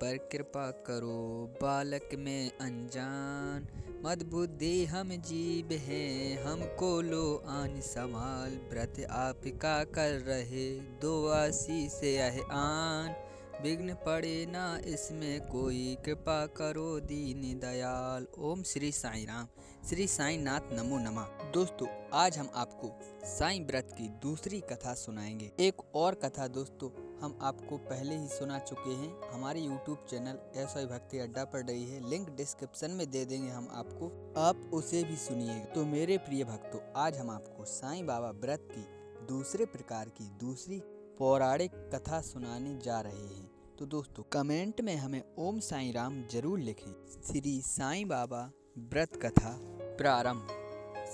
पर कृपा करो, बालक में अनजान, मद बुद्धि हम जीव हैं, हमको लो आन संभाल। व्रत आपका कर रहे, दो आशीष यह आन, विघ्न पड़े ना इसमें कोई, कृपा करो दीन दयाल। ओम श्री साईं राम, श्री साईं नाथ नमो नमः। दोस्तों, आज हम आपको साईं व्रत की दूसरी कथा सुनाएंगे। एक और कथा दोस्तों हम आपको पहले ही सुना चुके हैं, हमारे YouTube चैनल एसवाई भक्ति अड्डा पर रही है, लिंक डिस्क्रिप्शन में दे देंगे हम आपको, आप उसे भी सुनिएगा। तो मेरे प्रिय भक्तों, आज हम आपको साईं बाबा व्रत की दूसरे प्रकार की दूसरी पौराणिक कथा सुनाने जा रहे हैं। तो दोस्तों, कमेंट में हमें ओम साईं राम जरूर लिखें। श्री साईं बाबा व्रत कथा प्रारंभ।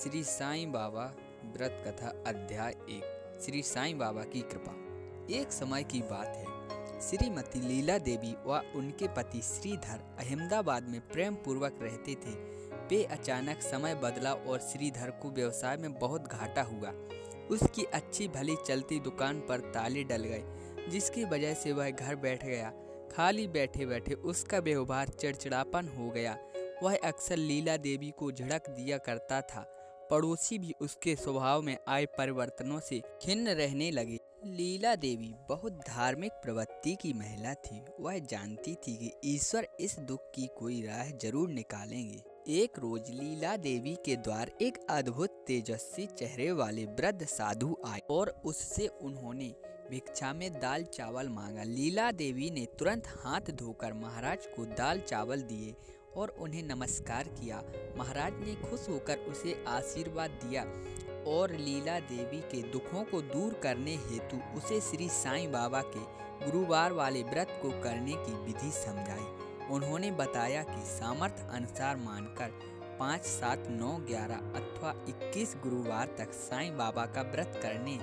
श्री साईं बाबा व्रत कथा अध्याय 1। श्री साईं बाबा की कृपा। एक समय की बात है, श्रीमती लीला देवी व उनके पति श्रीधर अहमदाबाद में प्रेम पूर्वक रहते थे। वे अचानक समय बदला और श्रीधर को व्यवसाय में बहुत घाटा हुआ। उसकी अच्छी भली चलती दुकान पर ताले डल गए, जिसकी वजह से वह घर बैठ गया। खाली बैठे बैठे उसका व्यवहार चिड़चिड़ापन हो गया। वह अक्सर लीला देवी को झिड़क दिया करता था। पड़ोसी भी उसके स्वभाव में आए परिवर्तनों से खिन्न रहने लगे। लीला देवी बहुत धार्मिक प्रवृत्ति की महिला थी। वह जानती थी कि ईश्वर इस दुख की कोई राह जरूर निकालेंगे। एक रोज लीला देवी के द्वार एक अद्भुत तेजस्वी चेहरे वाले वृद्ध साधु आए और उससे उन्होंने भिक्षा में दाल चावल मांगा। लीला देवी ने तुरंत हाथ धोकर महाराज को दाल चावल दिए और उन्हें नमस्कार किया। महाराज ने खुश होकर उसे आशीर्वाद दिया और लीला देवी के दुखों को दूर करने हेतु उसे श्री साईं बाबा के गुरुवार वाले व्रत को करने की विधि समझाई। उन्होंने बताया कि सामर्थ्य अनुसार मानकर 5, 7, 9, 11 अथवा 21 गुरुवार तक साईं बाबा का व्रत करने,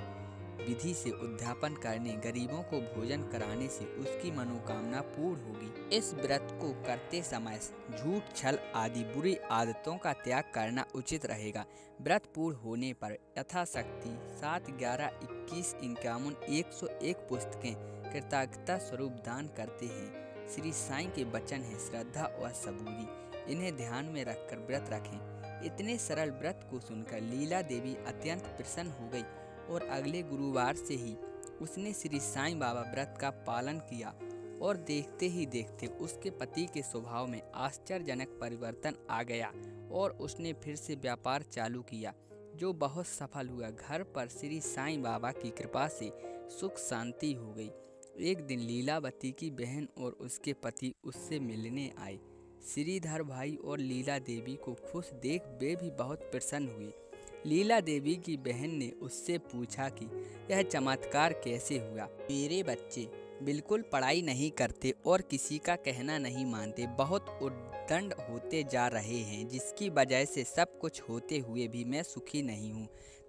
विधि से उद्यापन करने, गरीबों को भोजन कराने से उसकी मनोकामना पूर्ण होगी। इस व्रत को करते समय झूठ, छल आदि बुरी आदतों का त्याग करना उचित रहेगा। व्रत पूर्ण होने पर यथाशक्ति 7, 11, 21, 51, 101 पुस्तकें कृतज्ञता स्वरूप दान करते हैं। श्री साईं के वचन है, श्रद्धा व सबूरी, इन्हें ध्यान में रखकर व्रत रखें। इतने सरल व्रत को सुनकर लीला देवी अत्यंत प्रसन्न हो गई और अगले गुरुवार से ही उसने श्री साईं बाबा व्रत का पालन किया और देखते ही देखते उसके पति के स्वभाव में आश्चर्यजनक परिवर्तन आ गया और उसने फिर से व्यापार चालू किया, जो बहुत सफल हुआ। घर पर श्री साईं बाबा की कृपा से सुख शांति हो गई। एक दिन लीलावती की बहन और उसके पति उससे मिलने आए। श्रीधर भाई और लीला देवी को खुश देख वे भी बहुत प्रसन्न हुए। लीला देवी की बहन ने उससे पूछा कि यह चमत्कार कैसे हुआ। मेरे बच्चे बिल्कुल पढ़ाई नहीं करते और किसी का कहना नहीं मानते, बहुत उद्दंड होते जा रहे हैं, जिसकी वजह से सब कुछ होते हुए भी मैं सुखी नहीं हूँ।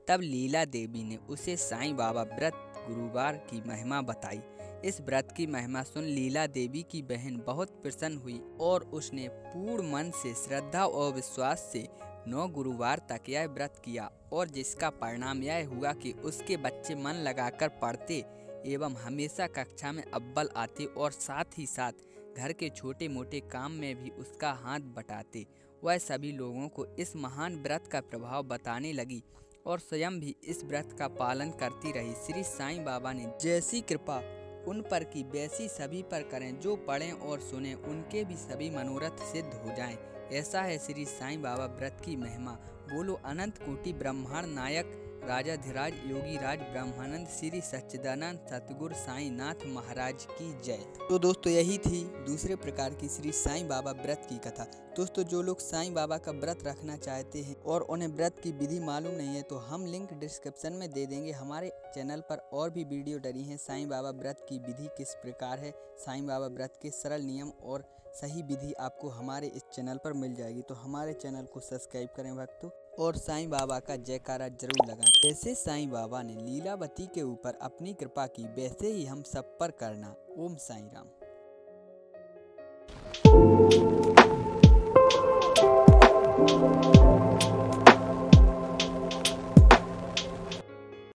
तब लीला देवी ने उसे साईं बाबा व्रत गुरुवार की महिमा बताई। इस व्रत की महिमा सुन लीला देवी की बहन बहुत प्रसन्न हुई और उसने पूर्ण मन से, श्रद्धा और विश्वास से 9 गुरुवार तक यह व्रत किया और जिसका परिणाम यह हुआ कि उसके बच्चे मन लगाकर पढ़ते एवं हमेशा कक्षा में अव्वल आते और साथ ही साथ घर के छोटे मोटे काम में भी उसका हाथ बटाते। वह सभी लोगों को इस महान व्रत का प्रभाव बताने लगी और स्वयं भी इस व्रत का पालन करती रही। श्री साईं बाबा ने जैसी कृपा उन पर की वैसी सभी पर करें, जो पढ़ें और सुनें उनके भी सभी मनोरथ सिद्ध हो जाएं। ऐसा है श्री साईं बाबा व्रत की महिमा। बोलो अनंत कोटि ब्रह्मांड नायक राजाधिराज योगी राज ब्रह्मानंद श्री सच्चिदानंद सतगुरु साईं नाथ महाराज की जय। तो दोस्तों, यही थी दूसरे प्रकार की श्री साईं बाबा व्रत की कथा। दोस्तों, जो लोग साईं बाबा का व्रत रखना चाहते हैं और उन्हें व्रत की विधि मालूम नहीं है, तो हम लिंक डिस्क्रिप्शन में दे देंगे। हमारे चैनल पर और भी वीडियो डली हैं। साईं बाबा व्रत की विधि किस प्रकार है, साईं बाबा व्रत के सरल नियम और सही विधि आपको हमारे इस चैनल पर मिल जाएगी। तो हमारे चैनल को सब्सक्राइब करें भक्तों और साईं बाबा का जयकारा जरूर लगाएं। जैसे साईं बाबा ने लीलावती के ऊपर अपनी कृपा की, वैसे ही हम सब पर करना। ओम साईं राम।